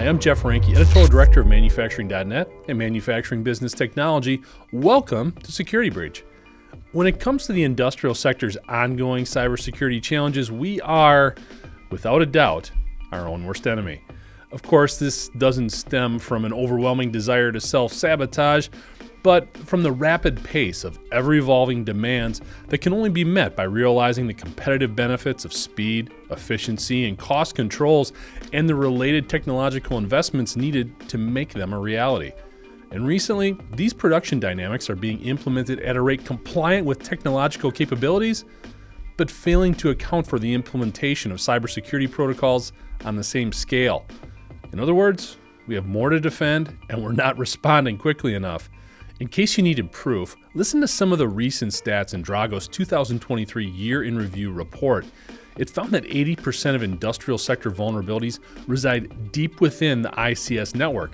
Hi, I'm Jeff Ranke, Editorial Director of Manufacturing.net and Manufacturing Business Technology. Welcome to Security Breach. When it comes to the industrial sector's ongoing cybersecurity challenges, we are, without a doubt, our own worst enemy. Of course, this doesn't stem from an overwhelming desire to self-sabotage, but from the rapid pace of ever-evolving demands that can only be met by realizing the competitive benefits of speed, efficiency, and cost controls and the related technological investments needed to make them a reality. And recently, these production dynamics are being implemented at a rate compliant with technological capabilities, but failing to account for the implementation of cybersecurity protocols on the same scale. In other words, we have more to defend and we're not responding quickly enough. In case you needed proof, listen to some of the recent stats in Drago's 2023 Year in Review report. It found that 80% of industrial sector vulnerabilities reside deep within the ICS network,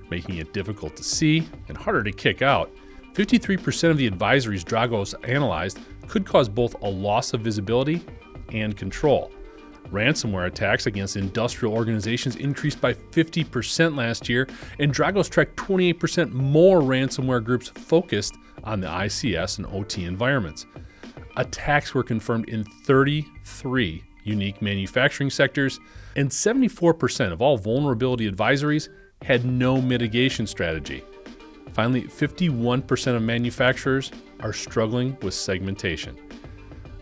making it difficult to see and harder to kick out. 53% of the advisories Drago's analyzed could cause both a loss of visibility and control. Ransomware attacks against industrial organizations increased by 50% last year, and Drago's tracked 28% more ransomware groups focused on the ICS and OT environments. Attacks were confirmed in 33 unique manufacturing sectors, and 74% of all vulnerability advisories had no mitigation strategy. Finally, 51% of manufacturers are struggling with segmentation.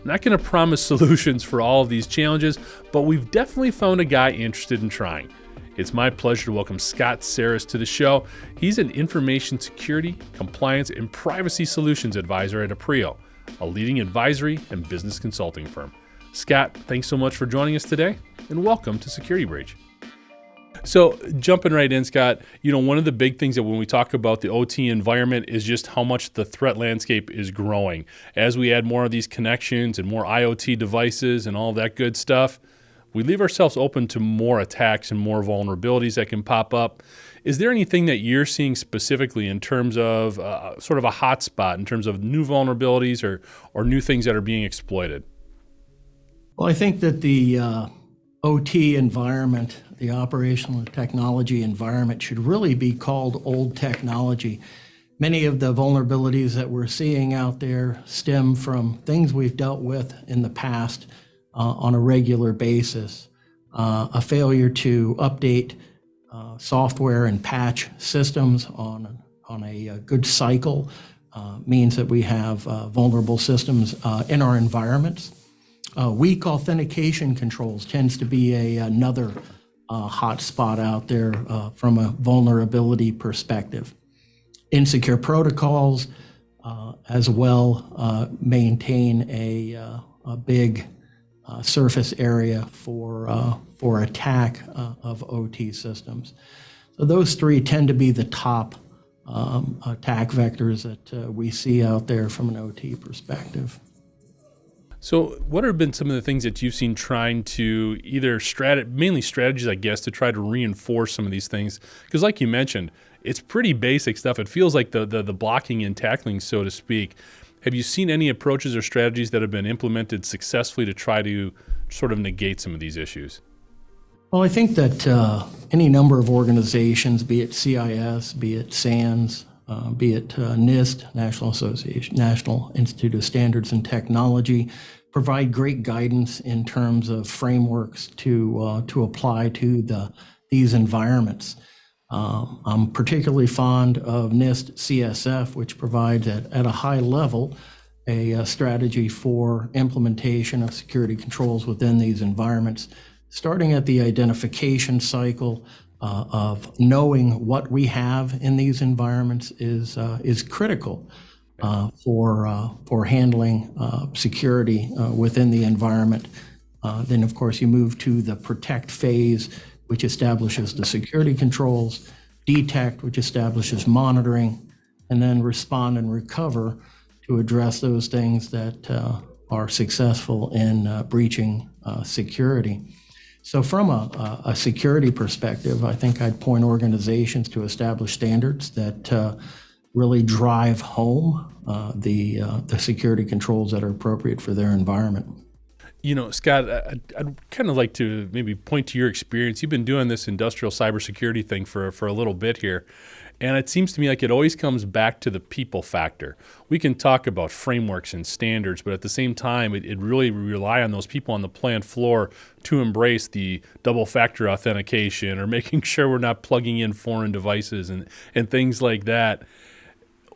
Not going to promise solutions for all of these challenges, but we've definitely found a guy interested in trying. It's my pleasure to welcome Scott Saris to the show. He's an information security, compliance, and privacy solutions advisor at Aprio, a leading advisory and business consulting firm. Scott, thanks so much for joining us today, and welcome to Security Breach. So jumping right in, Scott, one of the big things that when we talk about the OT environment is just how much the threat landscape is growing. As we add more of these connections and more IoT devices and all that good stuff, we leave ourselves open to more attacks and more vulnerabilities that can pop up. Is there anything that you're seeing specifically in terms of sort of a hot spot, in terms of new vulnerabilities or new things that are being exploited? Well, I think that the OT environment, the operational and technology environment, should really be called old technology. Many of the vulnerabilities that we're seeing out there stem from things we've dealt with in the past on a regular basis. A failure to update software and patch systems on a good cycle means that we have vulnerable systems in our environments. Weak authentication controls tends to be another hot spot out there from a vulnerability perspective. Insecure protocols as well maintain a big surface area for attack of OT systems. So those three tend to be the top attack vectors that we see out there from an OT perspective. So what have been some of the things that you've seen trying to either mainly strategies, I guess, to try to reinforce some of these things? Because like you mentioned, it's pretty basic stuff. It feels like the blocking and tackling, so to speak. Have you seen any approaches or strategies that have been implemented successfully to try to sort of negate some of these issues? Well, I think that any number of organizations, be it CIS, be it SANS, be it NIST, National Institute of Standards and Technology, provide great guidance in terms of frameworks to apply to these environments. I'm particularly fond of NIST CSF, which provides at a high level a strategy for implementation of security controls within these environments, starting at the identification cycle. Of knowing what we have in these environments is critical for handling security within the environment. Then, of course, you move to the protect phase, which establishes the security controls, detect, which establishes monitoring, and then respond and recover to address those things that are successful in breaching security. So from a security perspective, I think I'd point organizations to establish standards that really drive home the security controls that are appropriate for their environment. Scott, I'd kind of like to maybe point to your experience. You've been doing this industrial cybersecurity thing for a little bit here. And it seems to me like it always comes back to the people factor. We can talk about frameworks and standards, but at the same time, it really rely on those people on the plant floor to embrace the double factor authentication or making sure we're not plugging in foreign devices and things like that.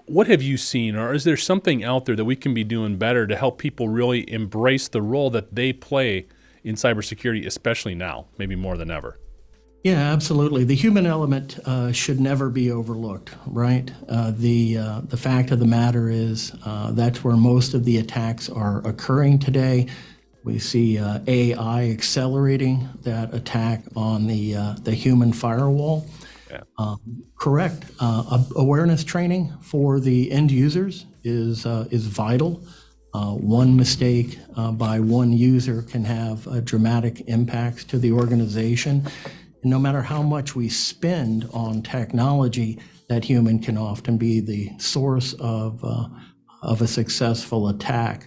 What have you seen, or is there something out there that we can be doing better to help people really embrace the role that they play in cybersecurity, especially now, maybe more than ever? Yeah, absolutely. The human element should never be overlooked, right? The fact of the matter is that's where most of the attacks are occurring today. We see AI accelerating that attack on the human firewall. Yeah. Correct. Awareness training for the end users is vital. One mistake by one user can have dramatic impacts to the organization. And no matter how much we spend on technology, that human can often be the source of a successful attack.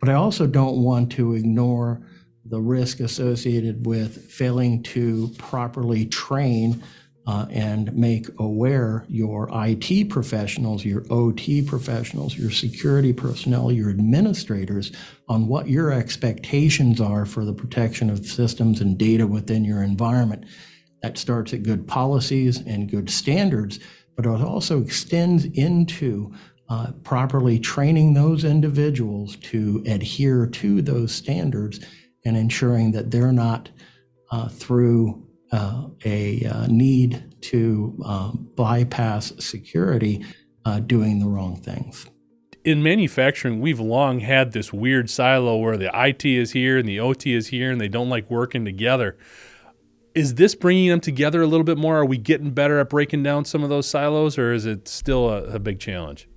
But I also don't want to ignore the risk associated with failing to properly train and make aware your IT professionals, your OT professionals, your security personnel, your administrators on what your expectations are for the protection of systems and data within your environment. That starts at good policies and good standards, but it also extends into properly training those individuals to adhere to those standards and ensuring that they're not through a need to bypass security, doing the wrong things. In manufacturing, we've long had this weird silo where the IT is here and the OT is here and they don't like working together. Is this bringing them together a little bit more? Are we getting better at breaking down some of those silos, or is it still a big challenge?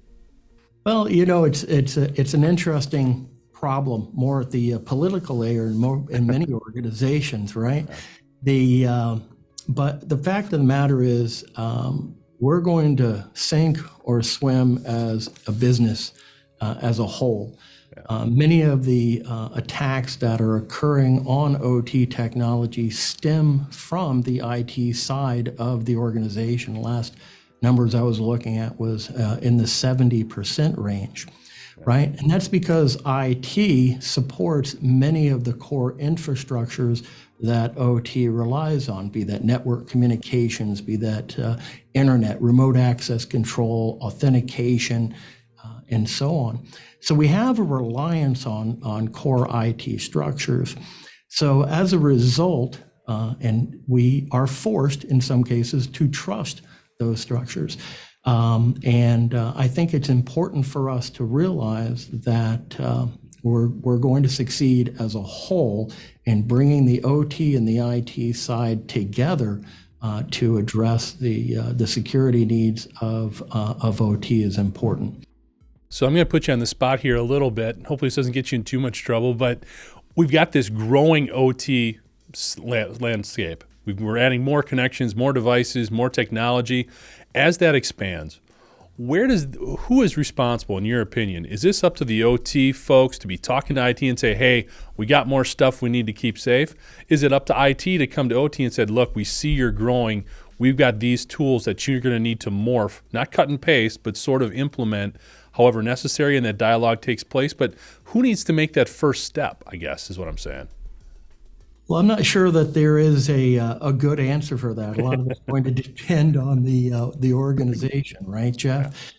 Well, it's an interesting problem, more at the political layer and more in many organizations, right? But the fact of the matter is, we're going to sink or swim as a business as a whole. Many of the attacks that are occurring on OT technology stem from the IT side of the organization. Last numbers I was looking at was in the 70% range, right? And that's because IT supports many of the core infrastructures that OT relies on, be that network communications, be that internet, remote access control, authentication, and so on. So we have a reliance on core IT structures. So as a result, and we are forced in some cases to trust those structures. And I think it's important for us to realize that we're going to succeed as a whole in bringing the OT and the IT side together to address the security needs of OT is important. So I'm going to put you on the spot here a little bit. Hopefully this doesn't get you in too much trouble, but we've got this growing OT landscape. We're adding more connections, more devices, more technology. As that expands, who is responsible, in your opinion? Is this up to the OT folks to be talking to IT and say, hey, we got more stuff we need to keep safe? Is it up to IT to come to OT and say, look, we see you're growing. We've got these tools that you're going to need to morph, not cut and paste, but sort of implement however necessary, and that dialogue takes place. But who needs to make that first step, I guess, is what I'm saying. Well, I'm not sure that there is a good answer for that. A lot of it's going to depend on the organization, right, Jeff?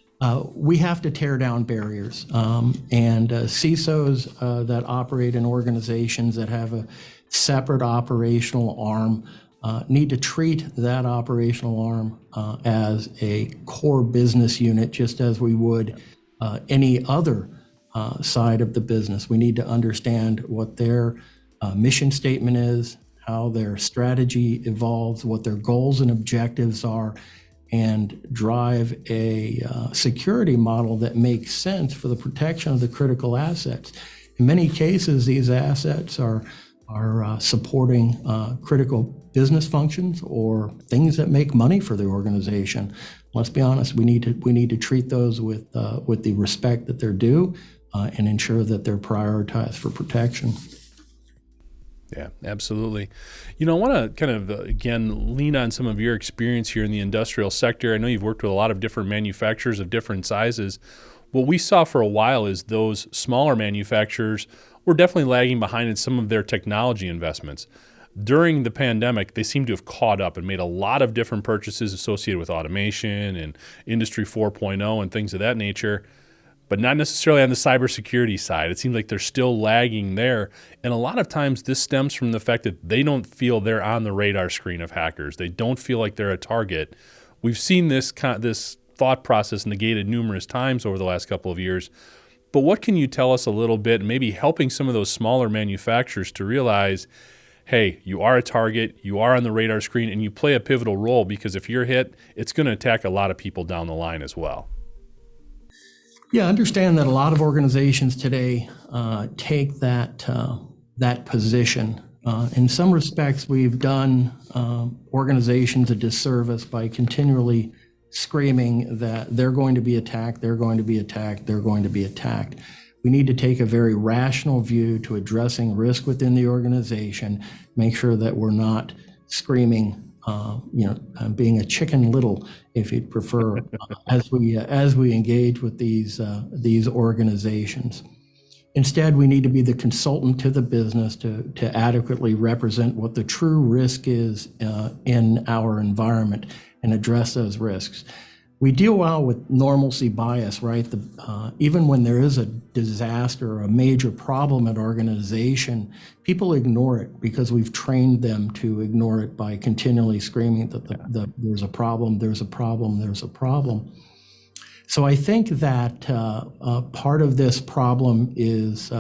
We have to tear down barriers, and CISOs that operate in organizations that have a separate operational arm need to treat that operational arm as a core business unit, just as we would any other side of the business. We need to understand what their mission statement is, how their strategy evolves, what their goals and objectives are, and drive a security model that makes sense for the protection of the critical assets. In many cases, these assets are supporting critical business functions or things that make money for the organization. Let's be honest, we need to treat those with the respect that they're due and ensure that they're prioritized for protection. Yeah, absolutely. I want to kind of, again, lean on some of your experience here in the industrial sector. I know you've worked with a lot of different manufacturers of different sizes. What we saw for a while is those smaller manufacturers were definitely lagging behind in some of their technology investments. During the pandemic, they seem to have caught up and made a lot of different purchases associated with automation and Industry 4.0 and things of that nature, but not necessarily on the cybersecurity side. It seems like they're still lagging there. And a lot of times this stems from the fact that they don't feel they're on the radar screen of hackers. They don't feel like they're a target. We've seen this thought process negated numerous times over the last couple of years. But what can you tell us a little bit, maybe helping some of those smaller manufacturers to realize, hey, you are a target, you are on the radar screen, and you play a pivotal role, because if you're hit, it's going to attack a lot of people down the line as well. Yeah, understand that a lot of organizations today take that position. In some respects, we've done organizations a disservice by continually screaming that they're going to be attacked, they're going to be attacked, they're going to be attacked. We need to take a very rational view to addressing risk within the organization, make sure that we're not screaming, being a chicken little, if you'd prefer, as we engage with these organizations. Instead, we need to be the consultant to the business to adequately represent what the true risk is in our environment and address those risks. We deal well with normalcy bias, right? Even when there is a disaster or a major problem at organization, people ignore it because we've trained them to ignore it by continually screaming that there's a problem, there's a problem, there's a problem. So I think that part of this problem is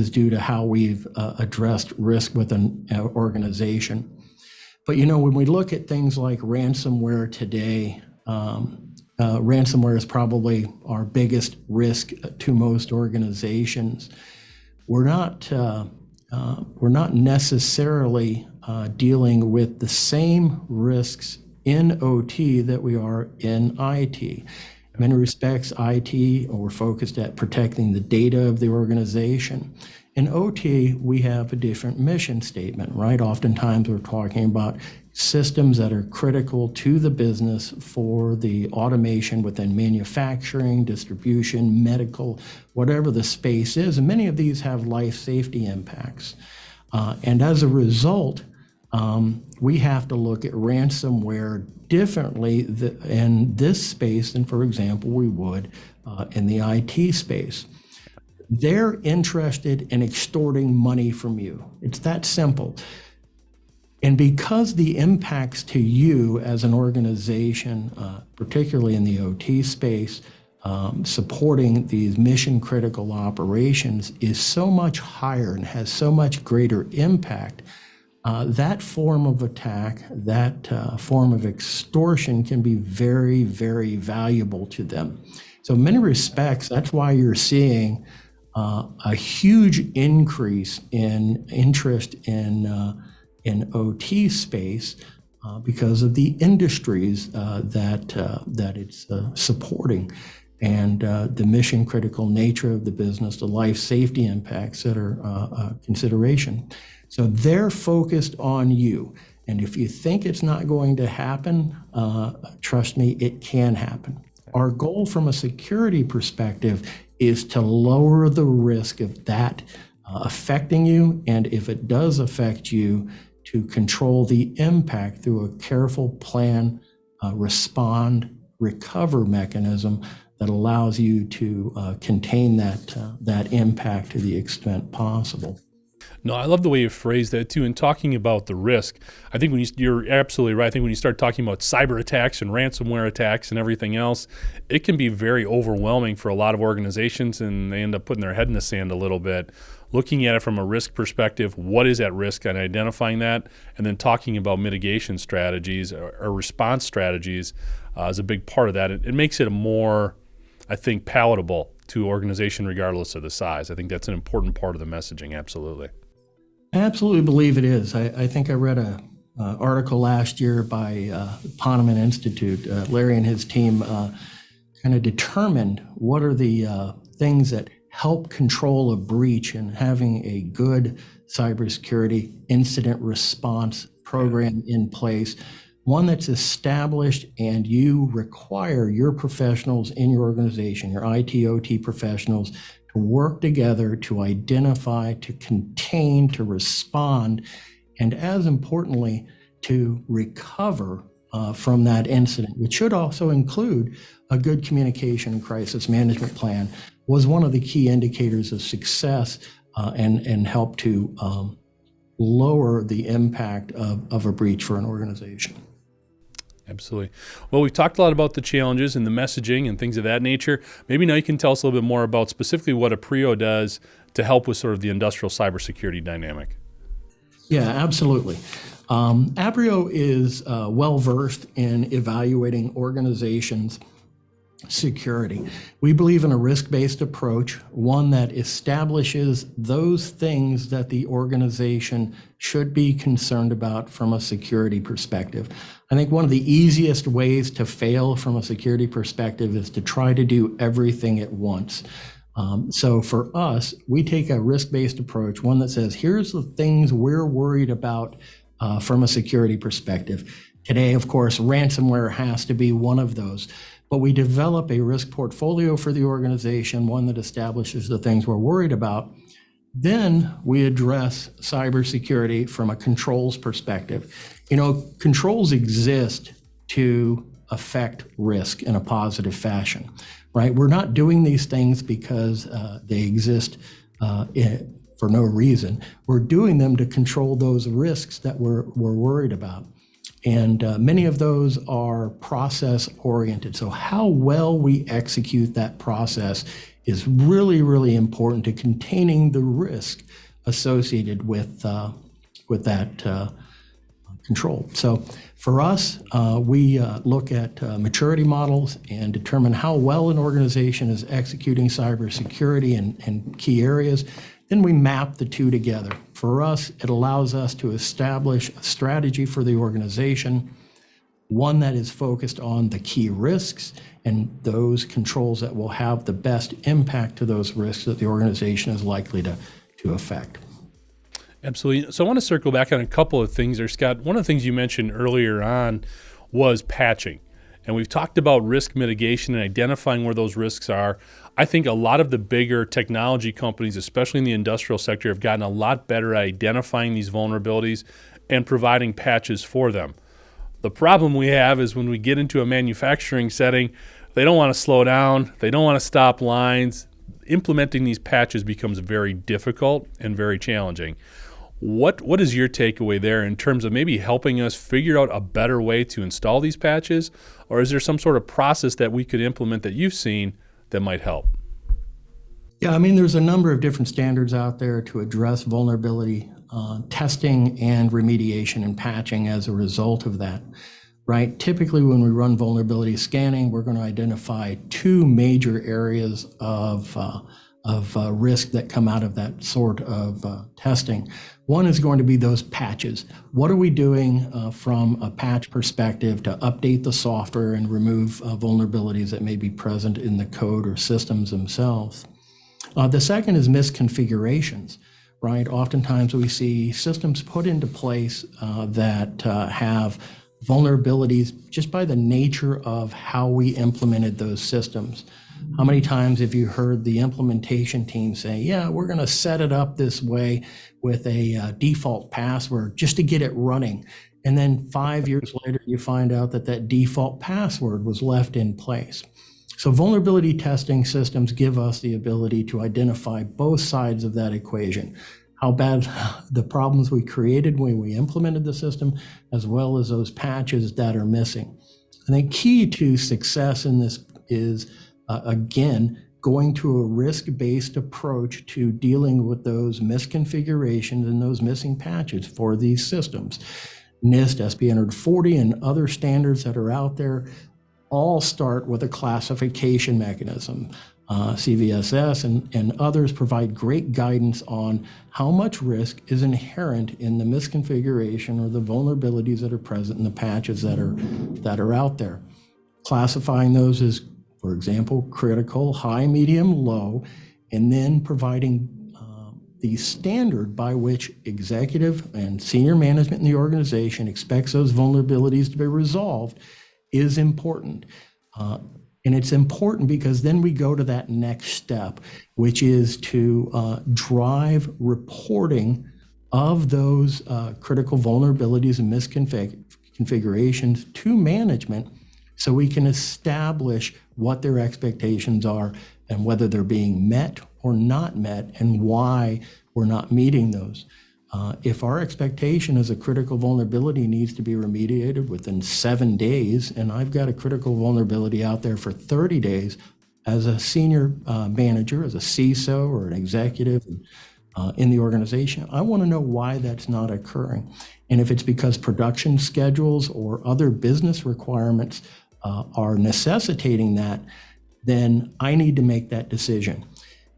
due to how we've addressed risk within an organization. But when we look at things like ransomware today, ransomware is probably our biggest risk to most organizations. We're not necessarily dealing with the same risks in OT that we are in IT. In many respects, IT, we're focused at protecting the data of the organization. In OT, we have a different mission statement, right? Oftentimes we're talking about systems that are critical to the business for the automation within manufacturing, distribution, medical, whatever the space is. And many of these have life safety impacts. And as a result, we have to look at ransomware differently in this space than, for example, we would in the IT space. They're interested in extorting money from you. It's that simple. And because the impacts to you as an organization, particularly in the OT space, supporting these mission critical operations is so much higher and has so much greater impact, that form of attack, that form of extortion can be very, very valuable to them. So in many respects, that's why you're seeing a huge increase in interest in OT space because of the industries that it's supporting, and the mission critical nature of the business, the life safety impacts that are a consideration. So they're focused on you. And if you think it's not going to happen, trust me, it can happen. Our goal from a security perspective is to lower the risk of that affecting you, and if it does affect you, to control the impact through a careful plan, respond, recover mechanism that allows you to contain that impact to the extent possible. No, I love the way you phrased that too. And talking about the risk, I think you're absolutely right. I think when you start talking about cyber attacks and ransomware attacks and everything else, it can be very overwhelming for a lot of organizations, and they end up putting their head in the sand a little bit. Looking at it from a risk perspective, what is at risk, and identifying that, and then talking about mitigation strategies or response strategies is a big part of that. It makes it a more, I think, palatable to organization regardless of the size. I think that's an important part of the messaging, absolutely. I absolutely believe it is. I think I read an article last year by Poneman Institute. Larry and his team kind of determined what are the things that help control a breach and having a good cybersecurity incident response program in place, one that's established, and you require your professionals in your organization, your IT, OT professionals, to work together to identify, to contain, to respond, and as importantly, to recover from that incident, which should also include a good communication and crisis management plan, was one of the key indicators of success and help to lower the impact of a breach for an organization. Absolutely. Well, we've talked a lot about the challenges and the messaging and things of that nature. Maybe now you can tell us a little bit more about specifically what Aprio does to help with sort of the industrial cybersecurity dynamic. Yeah, absolutely. Aprio is well-versed in evaluating organizations' security. We believe in a risk-based approach, one that establishes those things that the organization should be concerned about from a security perspective. I think one of the easiest ways to fail from a security perspective is to try to do everything at once. So for us, we take a risk-based approach, one that says, here's the things we're worried about from a security perspective. Today, of course, ransomware has to be one of those. But we develop a risk portfolio for the organization, one that establishes the things we're worried about. Then we address cybersecurity from a controls perspective. You know, controls exist to affect risk in a positive fashion, right? We're not doing these things because they exist for no reason. We're doing them to control those risks that we're worried about. And many of those are process oriented. So how well we execute that process is really, really important to containing the risk associated with that control. So for us, we look at maturity models and determine how well an organization is executing cybersecurity in key areas. Then we map the two together. For us, it allows us to establish a strategy for the organization, one that is focused on the key risks and those controls that will have the best impact to those risks that the organization is likely to affect. Absolutely. So I want to circle back on a couple of things there, Scott. One of the things you mentioned earlier on was patching. And we've talked about risk mitigation and identifying where those risks are. I think a lot of the bigger technology companies, especially in the industrial sector, have gotten a lot better at identifying these vulnerabilities and providing patches for them. The problem we have is when we get into a manufacturing setting, they don't want to slow down. They don't want to stop lines. Implementing these patches becomes very difficult and very challenging. What is your takeaway there in terms of maybe helping us figure out a better way to install these patches? Or is there some sort of process that we could implement that you've seen that might help? Yeah, I mean, there's a number of different standards out there to address vulnerability testing and remediation and patching as a result of that, right? Typically, when we run vulnerability scanning, we're going to identify two major areas of risk that come out of that sort of testing. One is going to be those patches. What are we doing from a patch perspective to update the software and remove vulnerabilities that may be present in the code or systems themselves? The second is misconfigurations, right? Oftentimes we see systems put into place that have vulnerabilities just by the nature of how we implemented those systems. How many times have you heard the implementation team say, yeah, we're going to set it up this way with a default password just to get it running. And then 5 years later, you find out that that default password was left in place. So vulnerability testing systems give us the ability to identify both sides of that equation. How bad the problems we created when we implemented the system, as well as those patches that are missing. I think key to success in this is, again, going to a risk-based approach to dealing with those misconfigurations and those missing patches for these systems. NIST, SP 140, and other standards that are out there all start with a classification mechanism. CVSS and others provide great guidance on how much risk is inherent in the misconfiguration or the vulnerabilities that are present in the patches that are out there. Classifying those as, for example, critical, high, medium, low, and then providing the standard by which executive and senior management in the organization expects those vulnerabilities to be resolved is important. And it's important because then we go to that next step, which is to drive reporting of those critical vulnerabilities and misconfigurations to management so we can establish what their expectations are and whether they're being met or not met and why we're not meeting those. If our expectation is a critical vulnerability needs to be remediated within 7 days, and I've got a critical vulnerability out there for 30 days, as a senior manager, as a CISO or an executive in the organization, I want to know why that's not occurring. And if it's because production schedules or other business requirements are necessitating that, then I need to make that decision.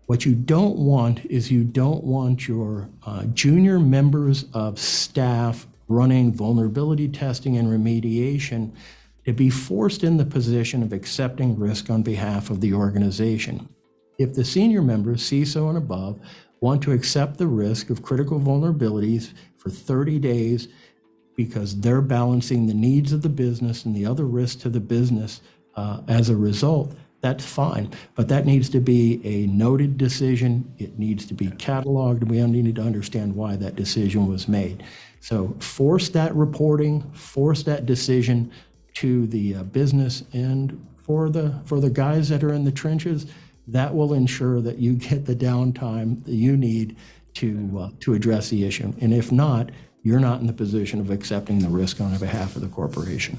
What you don't want is you don't want your junior members of staff running vulnerability testing and remediation to be forced in the position of accepting risk on behalf of the organization. If the senior members, CISO and above, want to accept the risk of critical vulnerabilities for 30 days because they're balancing the needs of the business and the other risks to the business as a result, that's fine. But that needs to be a noted decision. It needs to be cataloged. We need to understand why that decision was made. So force that reporting, force that decision to the business, and for the guys that are in the trenches, that will ensure that you get the downtime that you need to address the issue. And if not, you're not in the position of accepting the risk on behalf of the corporation.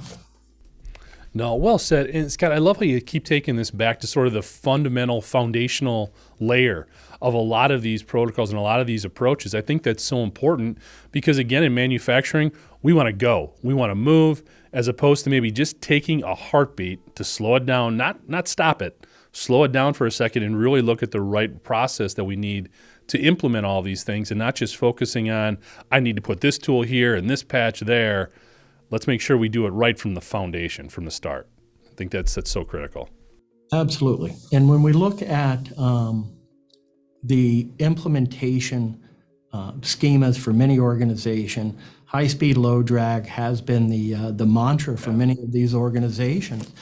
No, well said. And Scott, I love how you keep taking this back to sort of the fundamental, foundational layer of a lot of these protocols and a lot of these approaches. I think that's so important because, again, in manufacturing, we want to go. We want to move, as opposed to maybe just taking a heartbeat to slow it down, not stop it, slow it down for a second and really look at the right process that we need to implement all these things, and not just focusing on, I need to put this tool here and this patch there. Let's make sure we do it right from the foundation, from the start. I think that's so critical. Absolutely. And when we look at the implementation schemas for many organizations, high speed, low drag has been the mantra for many of these organizations.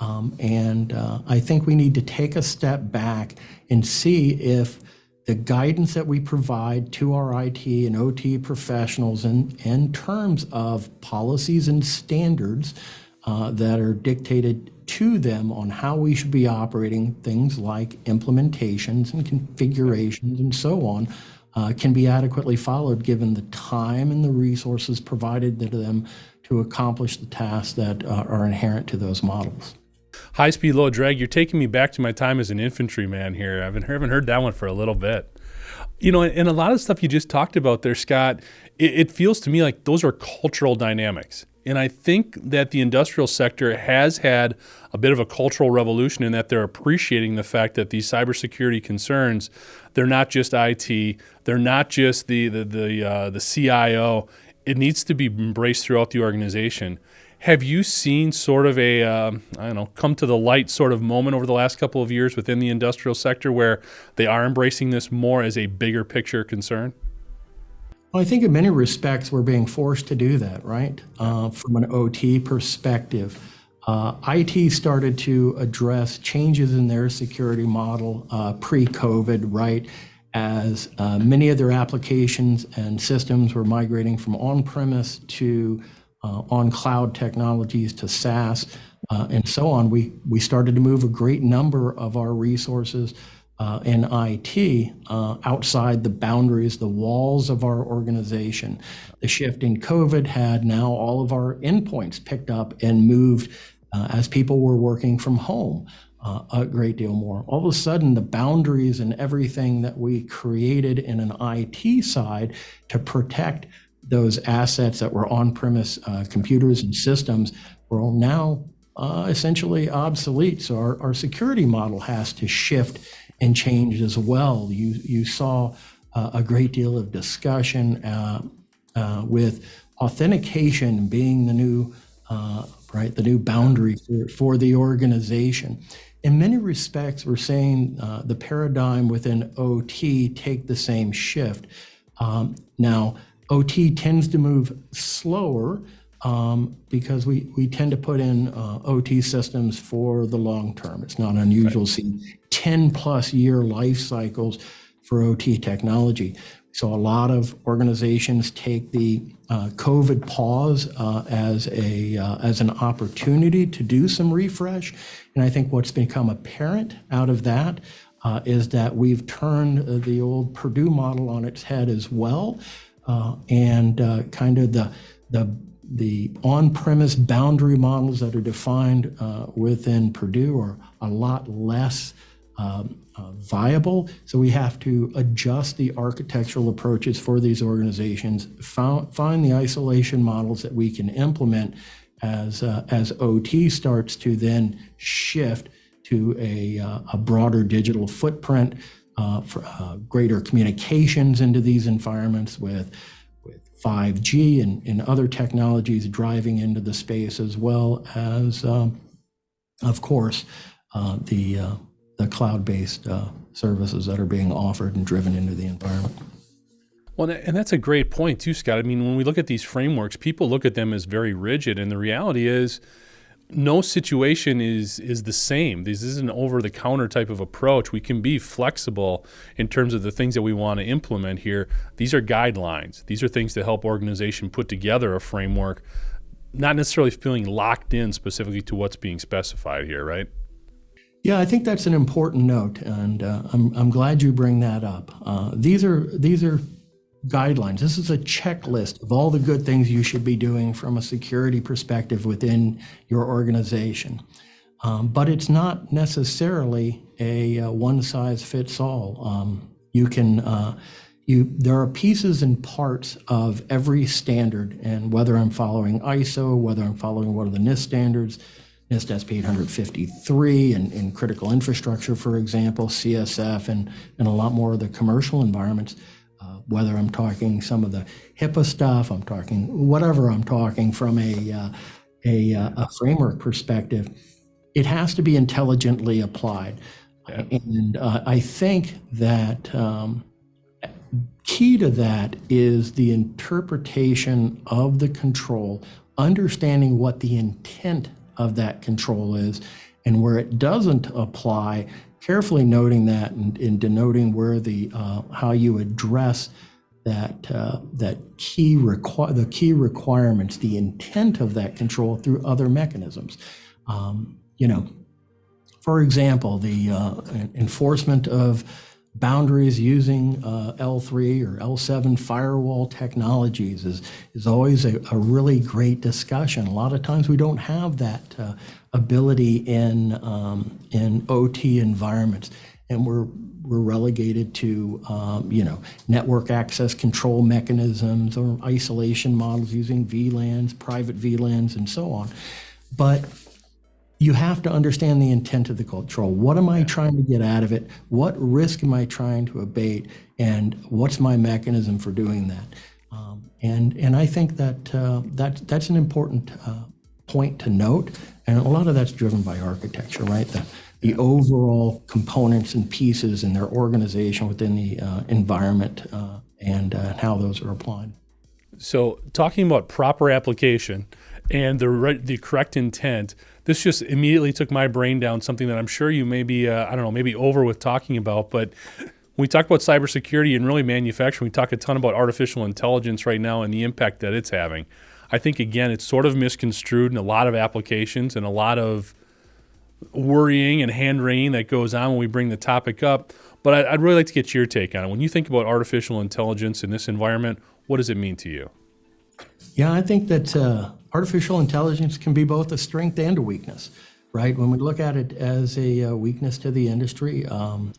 And I think we need to take a step back and see if the guidance that we provide to our IT and OT professionals in terms of policies and standards that are dictated to them on how we should be operating things like implementations and configurations and so on can be adequately followed given the time and the resources provided to them to accomplish the tasks that are inherent to those models. High speed, low drag, you're taking me back to my time as an infantryman here. I haven't heard that one for a little bit. You know, and a lot of stuff you just talked about there, Scott, it feels to me like those are cultural dynamics. And I think that the industrial sector has had a bit of a cultural revolution in that they're appreciating the fact that these cybersecurity concerns, they're not just IT, they're not just the CIO. It needs to be embraced throughout the organization. Have you seen sort of a, come to the light sort of moment over the last couple of years within the industrial sector where they are embracing this more as a bigger picture concern? Well, I think in many respects we're being forced to do that, right? From an OT perspective, IT started to address changes in their security model pre-COVID, right? As many of their applications and systems were migrating from on-premise to on cloud technologies to SaaS and so on, we started to move a great number of our resources in IT outside the boundaries, the walls of our organization. The shift in COVID had now all of our endpoints picked up and moved as people were working from home a great deal more. All of a sudden, the boundaries and everything that we created in an IT side to protect those assets that were on-premise computers and systems were all now essentially obsolete. So our security model has to shift and change as well. You saw a great deal of discussion with authentication being the new right? The new boundary for the organization. In many respects, we're saying the paradigm within OT take the same shift. Now, OT tends to move slower because we tend to put in OT systems for the long term. It's not unusual to see 10 plus year life cycles for OT technology. So a lot of organizations take the COVID pause as an opportunity to do some refresh. And I think what's become apparent out of that is that we've turned the old Purdue model on its head as well. And kind of the on-premise boundary models that are defined within Purdue are a lot less viable. So we have to adjust the architectural approaches for these organizations, find the isolation models that we can implement as OT starts to then shift to a broader digital footprint, for greater communications into these environments with 5G and other technologies driving into the space, as well as, of course, the cloud-based services that are being offered and driven into the environment. Well, and that's a great point too, Scott. I mean, when we look at these frameworks, people look at them as very rigid, and the reality is no situation is the same. This isn't an over-the-counter type of approach. We can be flexible in terms of the things that we want to implement here. These are guidelines. These are things to help organization put together a framework, not necessarily feeling locked in specifically to what's being specified here, right? Yeah, I think that's an important note, and I'm glad you bring that up. These are guidelines. This is a checklist of all the good things you should be doing from a security perspective within your organization. But it's not necessarily a one-size-fits-all. There are pieces and parts of every standard, and whether I'm following ISO, whether I'm following one of the NIST standards, NIST SP 853 and critical infrastructure, for example, CSF, and a lot more of the commercial environments, whether I'm talking some of the HIPAA stuff, I'm talking from a framework perspective, it has to be intelligently applied. Yeah. And I think that key to that is the interpretation of the control, understanding what the intent of that control is, and where it doesn't apply, carefully noting that and denoting where how you address the key requirements, the intent of that control through other mechanisms. For example, the enforcement of boundaries using L3 or L7 firewall technologies is always a really great discussion. A lot of times we don't have that ability in OT environments, and we're relegated to network access control mechanisms or isolation models using VLANs, private VLANs, and so on. But you have to understand the intent of the control. What am I trying to get out of it? What risk am I trying to abate? And what's my mechanism for doing that? And I think that's an important point to note. And a lot of that's driven by architecture, right? The overall components and pieces in their organization within the environment and how those are applied. So talking about proper application and the correct intent, this just immediately took my brain down something that I'm sure you may be, maybe over with talking about. But when we talk about cybersecurity and really manufacturing, we talk a ton about artificial intelligence right now and the impact that it's having. I think, again, it's sort of misconstrued in a lot of applications and a lot of worrying and hand-wringing that goes on when we bring the topic up. But I'd really like to get your take on it. When you think about artificial intelligence in this environment, what does it mean to you? Yeah, I think that artificial intelligence can be both a strength and a weakness, right? When we look at it as a weakness to the industry,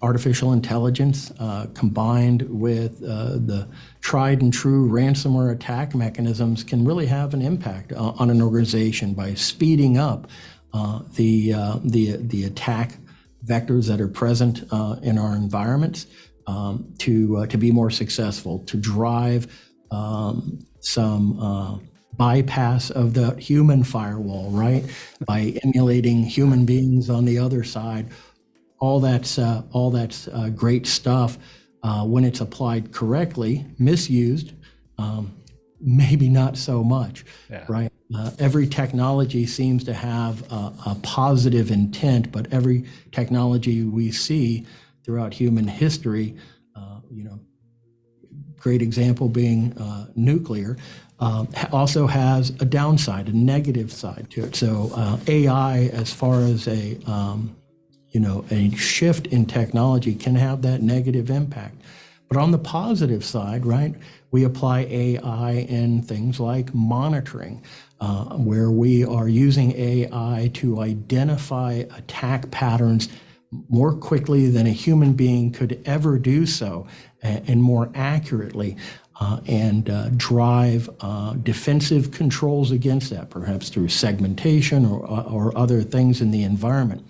artificial intelligence combined with the tried and true ransomware attack mechanisms can really have an impact on an organization by speeding up the attack vectors that are present in our environments to be more successful, to drive some bypass of the human firewall, right? By emulating human beings on the other side. All that's great stuff when it's applied correctly. Misused, maybe not so much, Yeah. right? Every technology seems to have a positive intent, but every technology we see throughout human history, great example being nuclear, also has a downside, a negative side to it. So AI, as far as a shift in technology, can have that negative impact. But on the positive side, right, we apply AI in things like monitoring, where we are using AI to identify attack patterns more quickly than a human being could ever do so, and more accurately, and drive defensive controls against that, perhaps through segmentation or other things in the environment.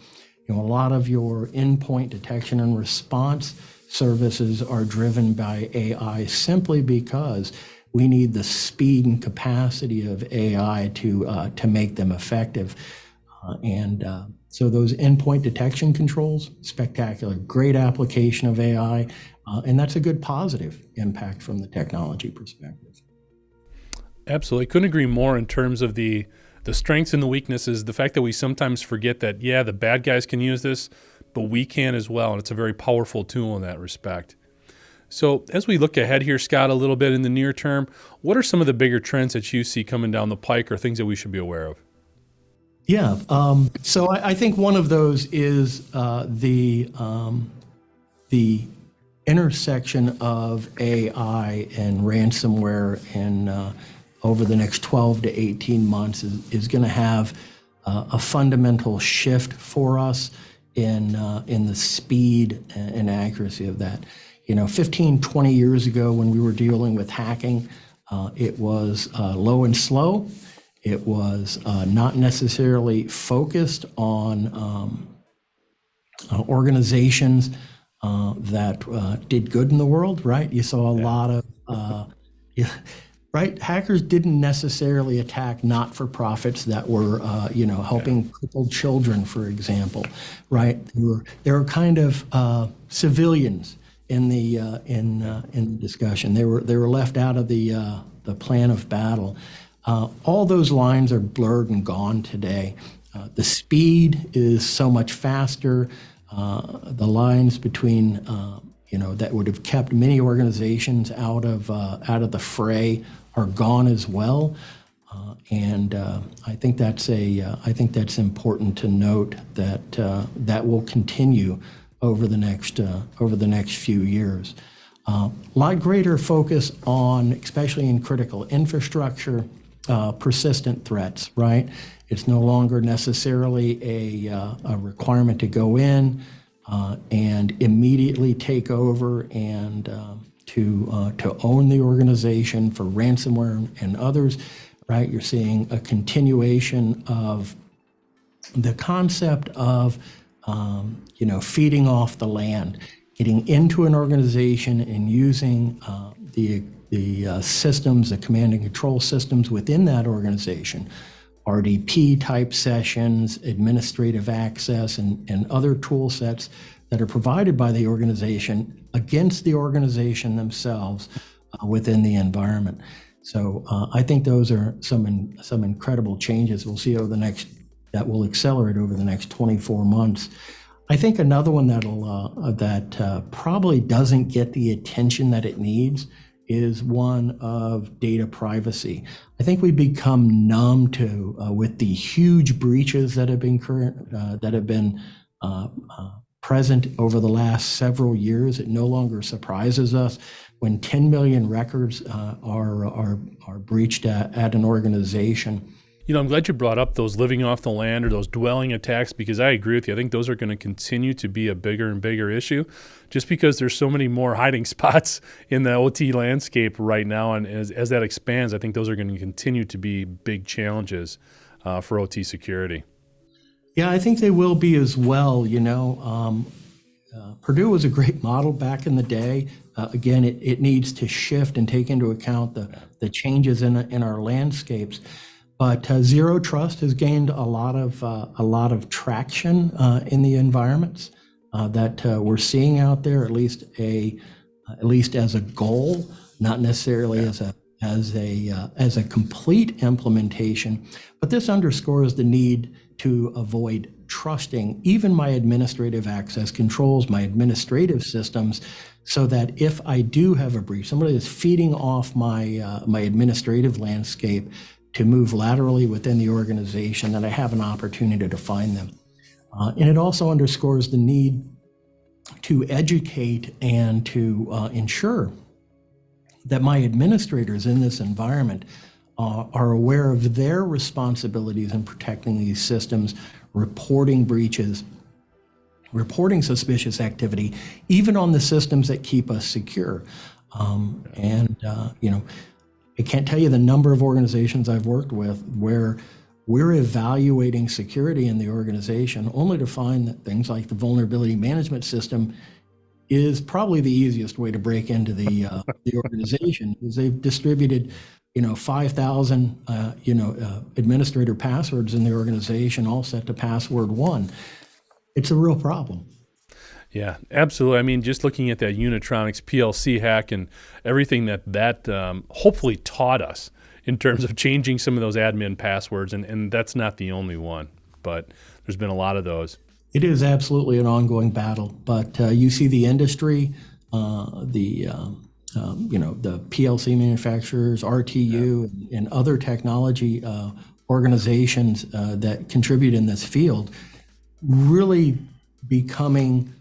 A lot of your endpoint detection and response services are driven by AI simply because we need the speed and capacity of AI to make them effective. So those endpoint detection controls, spectacular, great application of AI, and that's a good positive impact from the technology perspective. Absolutely. Couldn't agree more in terms of the strengths and the weaknesses, the fact that we sometimes forget that, yeah, the bad guys can use this, but we can as well, and it's a very powerful tool in that respect. So as we look ahead here, Scott, a little bit in the near term, what are some of the bigger trends that you see coming down the pike or things that we should be aware of? Yeah, so I think one of those is the intersection of AI and ransomware, and over the next 12 to 18 months is going to have a fundamental shift for us in the speed and accuracy of that. 15, 20 years ago when we were dealing with hacking, it was low and slow. It was not necessarily focused on organizations that did good in the world, right? You saw a lot of, right? Hackers didn't necessarily attack not-for-profits that were, helping crippled children, for example, right? They were kind of civilians in the discussion. They were left out of the plan of battle. All those lines are blurred and gone today. The speed is so much faster. The lines between, that would have kept many organizations out of the fray are gone as well. And I think that's important to note that will continue over the next few years. A lot greater focus on, especially in critical infrastructure, persistent threats, right? It's no longer necessarily a requirement to go in and immediately take over and to own the organization for ransomware and others, right? You're seeing a continuation of the concept of feeding off the land, getting into an organization and using the systems, the command and control systems within that organization, RDP type sessions, administrative access, and other tool sets that are provided by the organization against the organization themselves within the environment. So I think those are some incredible changes we'll see that will accelerate over the next 24 months. I think another one that probably doesn't get the attention that it needs is one of data privacy. I think we've become numb to with the huge breaches that have been present over the last several years. It no longer surprises us when 10 million records are breached at an organization. I'm glad you brought up those living off the land or those dwelling attacks, because I agree with you. I think those are going to continue to be a bigger and bigger issue just because there's so many more hiding spots in the OT landscape right now. And as that expands, I think those are going to continue to be big challenges for OT security. Yeah, I think they will be as well. Purdue was a great model back in the day. Again, it needs to shift and take into account the changes in our landscapes. But zero trust has gained a lot of traction in the environments that we're seeing out there, at least as a goal, not necessarily as a complete implementation. But this underscores the need to avoid trusting even my administrative access controls, my administrative systems, so that if I do have a breach, somebody is feeding off my my administrative landscape to move laterally within the organization, that I have an opportunity to find them. And it also underscores the need to educate and to ensure that my administrators in this environment are aware of their responsibilities in protecting these systems, reporting breaches, reporting suspicious activity, even on the systems that keep us secure. I can't tell you the number of organizations I've worked with where we're evaluating security in the organization only to find that things like the vulnerability management system is probably the easiest way to break into the organization, because they've distributed 5,000 administrator passwords in the organization, all set to password one. It's a real problem. Yeah, absolutely. I mean, just looking at that Unitronics PLC hack and everything that hopefully taught us in terms of changing some of those admin passwords, and that's not the only one, but there's been a lot of those. It is absolutely an ongoing battle, but you see the industry, the PLC manufacturers, RTU, and other technology organizations that contribute in this field really becoming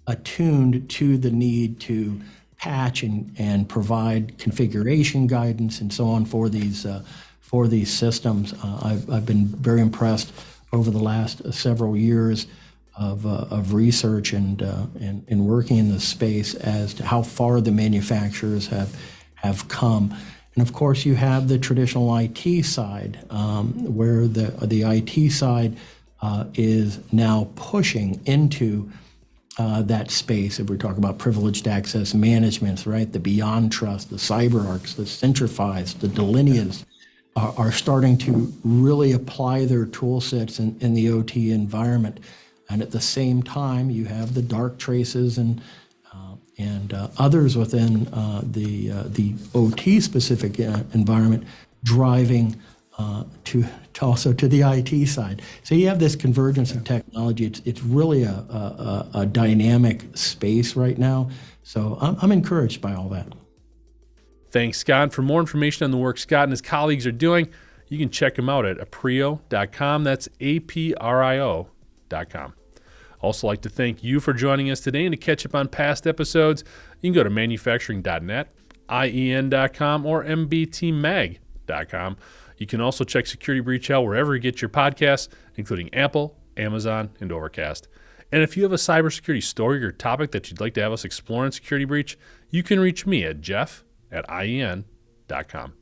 attuned to the need to patch and provide configuration guidance and so on for these systems. I've been very impressed over the last several years of research and working in this space as to how far the manufacturers have come. And of course, you have the traditional IT side, where the IT side is now pushing into that space. If we're talking about privileged access management, right? The Beyond Trust, the CyberArks, the Centrifys, the Delineas are starting to really apply their tool sets in the OT environment. And at the same time, you have the dark traces and others within the OT specific environment driving to the IT side. So you have this convergence of technology. It's really a dynamic space right now. So I'm encouraged by all that. Thanks, Scott. For more information on the work Scott and his colleagues are doing, you can check them out at aprio.com. That's aprio.com. Also like to thank you for joining us today, and to catch up on past episodes, you can go to manufacturing.net, IEN.com, or mbtmag.com. You can also check Security Breach out wherever you get your podcasts, including Apple, Amazon, and Overcast. And if you have a cybersecurity story or topic that you'd like to have us explore in Security Breach, you can reach me at jeff@ien.com.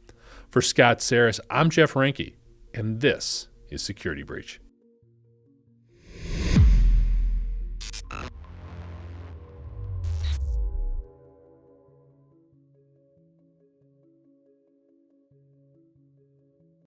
For Scott Saris, I'm Jeff Ranke, and this is Security Breach.